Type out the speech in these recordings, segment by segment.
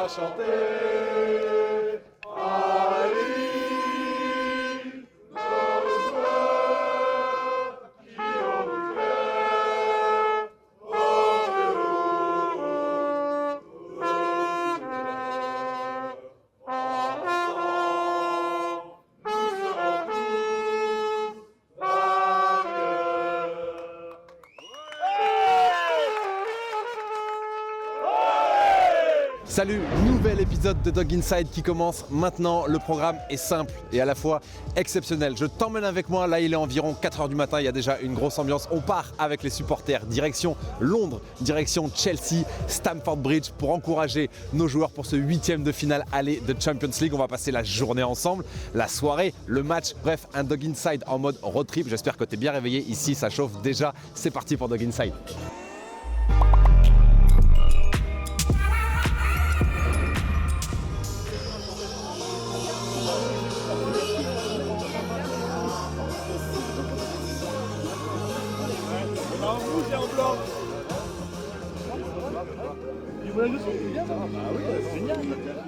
à chanter. Ali, nos joueurs qui ont du cœur au Salut, nouvel épisode de Dog Inside qui commence maintenant. Le programme est simple et à la fois exceptionnel. Je t'emmène avec moi, là il est environ 4h du matin, il y a déjà une grosse ambiance. On part avec les supporters, direction Londres, direction Chelsea, Stamford Bridge pour encourager nos joueurs pour ce 8e de finale aller de Champions League. On va passer la journée ensemble, la soirée, le match, bref un Dog Inside en mode road trip. J'espère que tu es bien réveillé, ici ça chauffe déjà. C'est parti pour Dog Inside.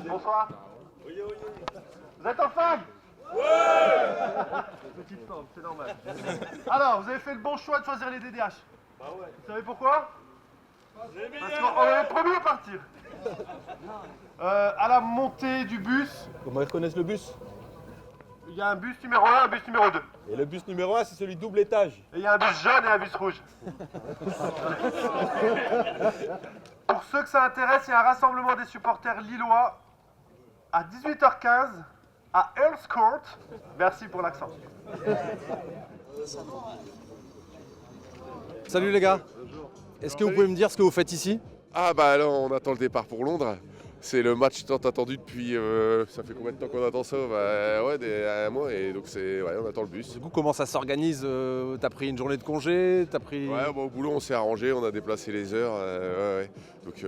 Bonsoir. Vous êtes en forme? Ouais. Petite forme, c'est normal. Alors, vous avez fait le bon choix de choisir les DDH. Bah ouais. Vous savez pourquoi? Parce qu'on est le premier à partir. À la montée du bus, Comment ils reconnaissent le bus? il y a un bus numéro 1 et un bus numéro 2. Et le bus numéro 1, c'est celui double étage. Et il y a un bus jaune et un bus rouge. Pour ceux que ça intéresse, il y a un rassemblement des supporters lillois à 18h15 à Earls Court. Merci pour l'accent. Salut les gars, est-ce que vous pouvez me dire ce que vous faites ici? Ah bah là on attend le départ pour Londres. C'est le match tant attendu depuis, ça fait combien de temps qu'on attend ça? Bah ouais, un mois et donc on attend le bus. Du coup, comment ça s'organise? T'as pris une journée de congé? Ouais, au boulot on s'est arrangé, on a déplacé les heures, ouais. Donc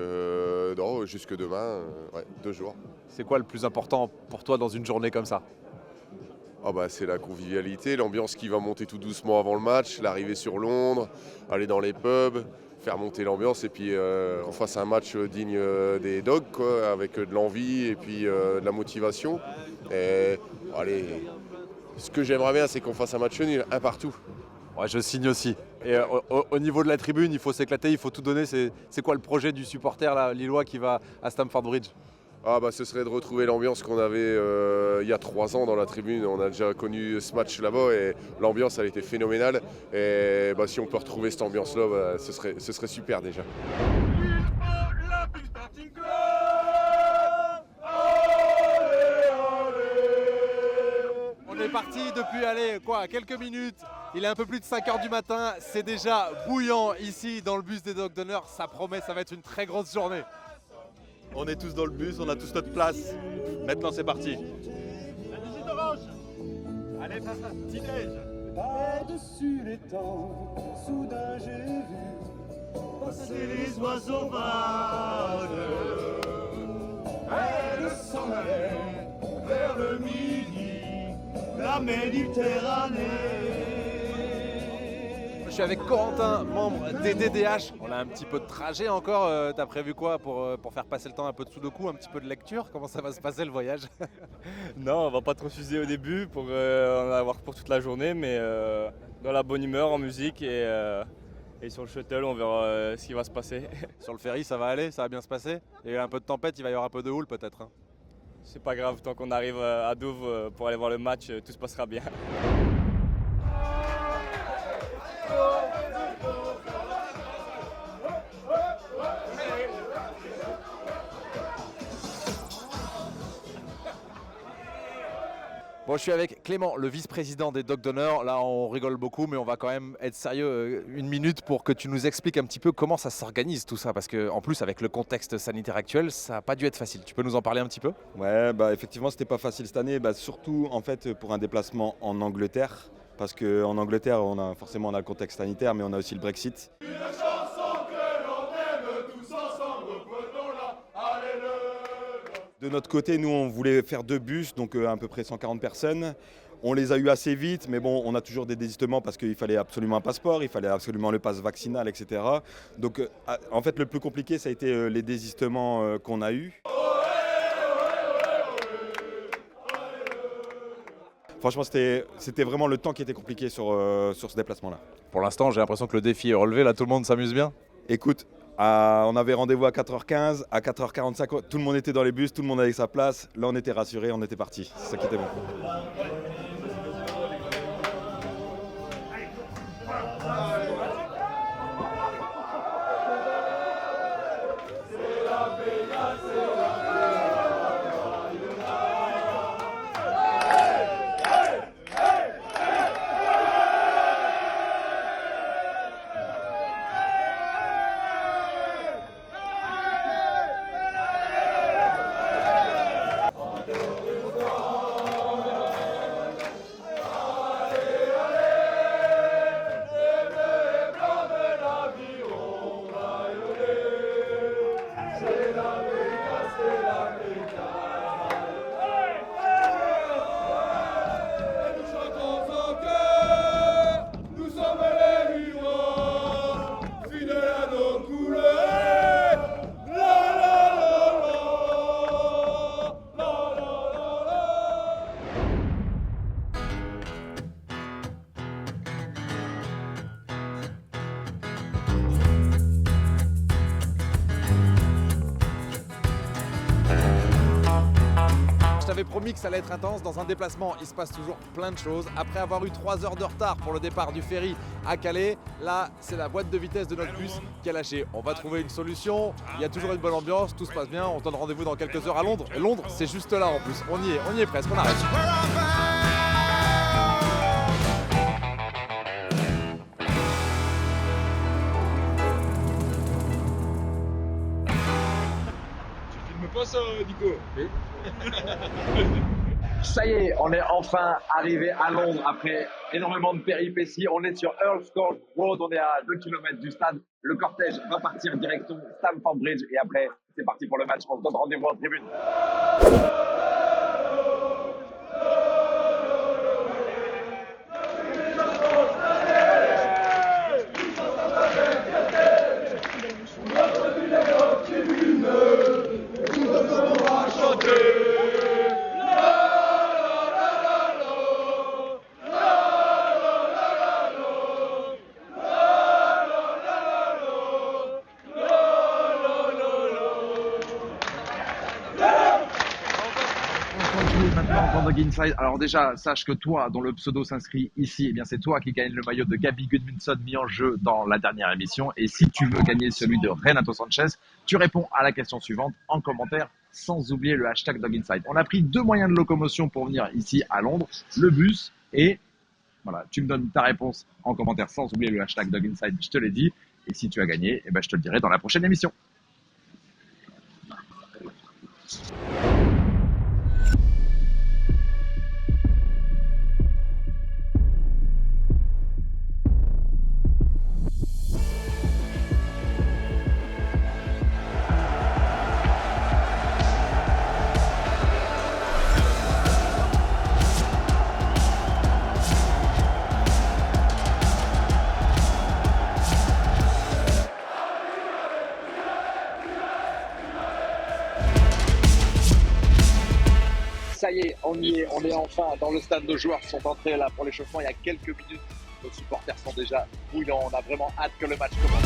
non, jusque demain, 2 jours. C'est quoi le plus important pour toi dans une journée comme ça? Ah bah c'est la convivialité, l'ambiance qui va monter tout doucement avant le match, l'arrivée sur Londres, aller dans les pubs, faire monter l'ambiance et puis on fasse un match digne des Dogs quoi, avec de l'envie et puis de la motivation. Et allez, ce que j'aimerais bien c'est qu'on fasse un match nul, un partout. Ouais, je signe aussi. Et au niveau de la tribune, il faut s'éclater, il faut tout donner. C'est quoi le projet du supporter là, lillois qui va à Stamford Bridge? Ah bah ce serait de retrouver l'ambiance qu'on avait il y a 3 ans dans la tribune. On a déjà connu ce match là-bas et l'ambiance a été phénoménale. Et bah, si on peut retrouver cette ambiance-là, bah, ce serait super déjà. On est parti depuis quelques minutes. Il est un peu plus de 5h du matin. C'est déjà bouillant ici dans le bus des Dogs d'honneur. Ça promet, ça va être une très grosse journée. On est tous dans le bus, on a tous notre place. Maintenant, c'est parti. Allez, petit déj. Par-dessus les temps, soudain j'ai vu passer les oiseaux vagues. Elle s'en allait vers le midi, la Méditerranée. Je suis avec Corentin, membre des DDH. On a un petit peu de trajet encore. T'as prévu quoi pour faire passer le temps? Un peu de sudoku, un petit peu de lecture? Comment ça va se passer le voyage? Non, on va pas trop s'user au début pour en avoir pour toute la journée, mais dans la bonne humeur, en musique et sur le shuttle, on verra ce qui va se passer. Sur le ferry, ça va aller? Ça va bien se passer? Il y a eu un peu de tempête, il va y avoir un peu de houle peut-être, hein. C'est pas grave, tant qu'on arrive à Douvres pour aller voir le match, tout se passera bien. Bon, je suis avec Clément, le vice-président des Dogs d'honneur. Là, on rigole beaucoup, mais on va quand même être sérieux une minute pour que tu nous expliques un petit peu comment ça s'organise tout ça. Parce qu'en plus, avec le contexte sanitaire actuel, ça n'a pas dû être facile. Tu peux nous en parler un petit peu? Ouais, effectivement, c'était pas facile cette année, surtout en fait pour un déplacement en Angleterre. Parce qu'en Angleterre, on a le contexte sanitaire, mais on a aussi le Brexit. Une chanson que l'on aime tous ensemble, reprenons-la, allez-le. De notre côté, nous, on voulait faire 2 bus, donc à peu près 140 personnes. On les a eu assez vite, mais bon, on a toujours des désistements parce qu'il fallait absolument un passeport, il fallait absolument le pass vaccinal, etc. Donc, en fait, le plus compliqué, ça a été les désistements qu'on a eus. Ohé, franchement, c'était vraiment le temps qui était compliqué sur ce déplacement-là. Pour l'instant, j'ai l'impression que le défi est relevé. Là, tout le monde s'amuse bien. Écoute, on avait rendez-vous à 4h15, à 4h45, tout le monde était dans les bus, tout le monde avait sa place. Là, on était rassurés, on était parti. C'est ça qui était bon. Je t'avais promis que ça allait être intense. Dans un déplacement, il se passe toujours plein de choses. Après avoir eu 3 heures de retard pour le départ du ferry à Calais, là, c'est la boîte de vitesse de notre bus qui a lâché. On va trouver une solution. Il y a toujours une bonne ambiance, tout se passe bien. On se donne rendez-vous dans quelques heures à Londres. Et Londres, c'est juste là en plus. On y est presque, on arrive. Ça y est, on est enfin arrivé à Londres après énormément de péripéties. On est sur Earl's Court Road, on est à 2 km du stade. Le cortège va partir direction Stamford Bridge et après, c'est parti pour le match. On se donne rendez-vous en tribune. Maintenant, Dog Inside. Alors déjà, sache que toi, dont le pseudo s'inscrit ici, eh bien c'est toi qui gagne le maillot de Gabby Goodwinson mis en jeu dans la dernière émission. Et si tu veux gagner celui de Renato Sanchez, tu réponds à la question suivante en commentaire, sans oublier le hashtag Dog Inside. On a pris 2 moyens de locomotion pour venir ici à Londres, le bus et voilà, tu me donnes ta réponse en commentaire sans oublier le hashtag Dog Inside, je te l'ai dit. Et si tu as gagné, eh ben, je te le dirai dans la prochaine émission. Ça y est, on est enfin dans le stade. Nos joueurs sont entrés là pour l'échauffement il y a quelques minutes. Nos supporters sont déjà bouillants, on a vraiment hâte que le match commence.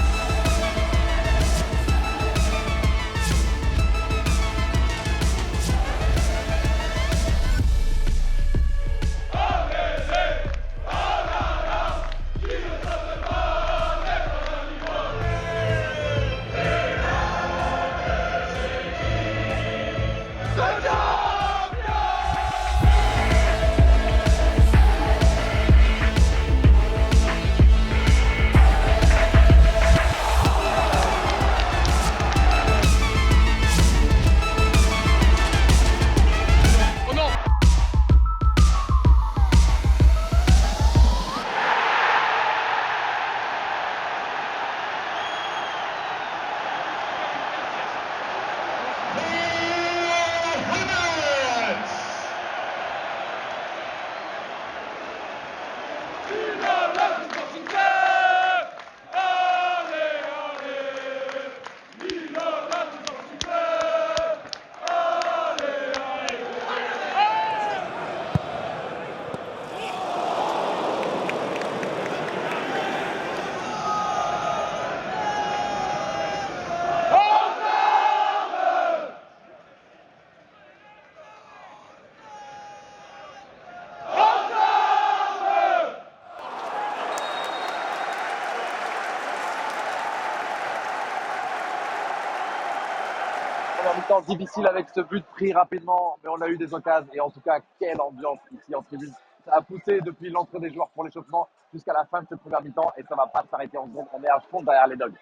Première mi-temps difficile avec ce but pris rapidement, mais on a eu des occasions et en tout cas, quelle ambiance ici en tribune. Ça a poussé depuis l'entrée des joueurs pour l'échauffement jusqu'à la fin de cette première mi-temps et ça va pas s'arrêter en seconde. On est à fond derrière les Dogs.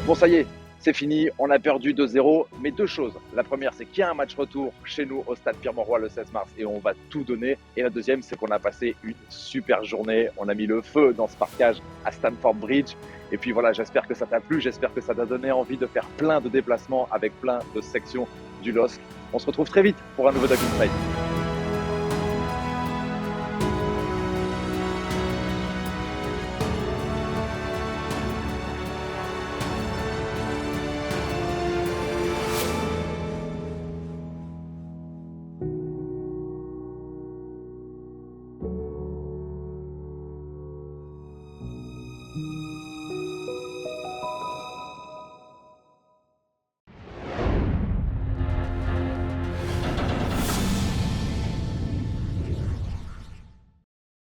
Bon, ça y est, c'est fini. On a perdu 2-0. Mais deux choses. La première, c'est qu'il y a un match retour chez nous au stade Pierre-Mauroy le 16 mars et on va tout donner. Et la deuxième, c'est qu'on a passé une super journée. On a mis le feu dans ce parkage à Stamford Bridge. Et puis voilà, j'espère que ça t'a plu. J'espère que ça t'a donné envie de faire plein de déplacements avec plein de sections du LOSC. On se retrouve très vite pour un nouveau Dog Inside.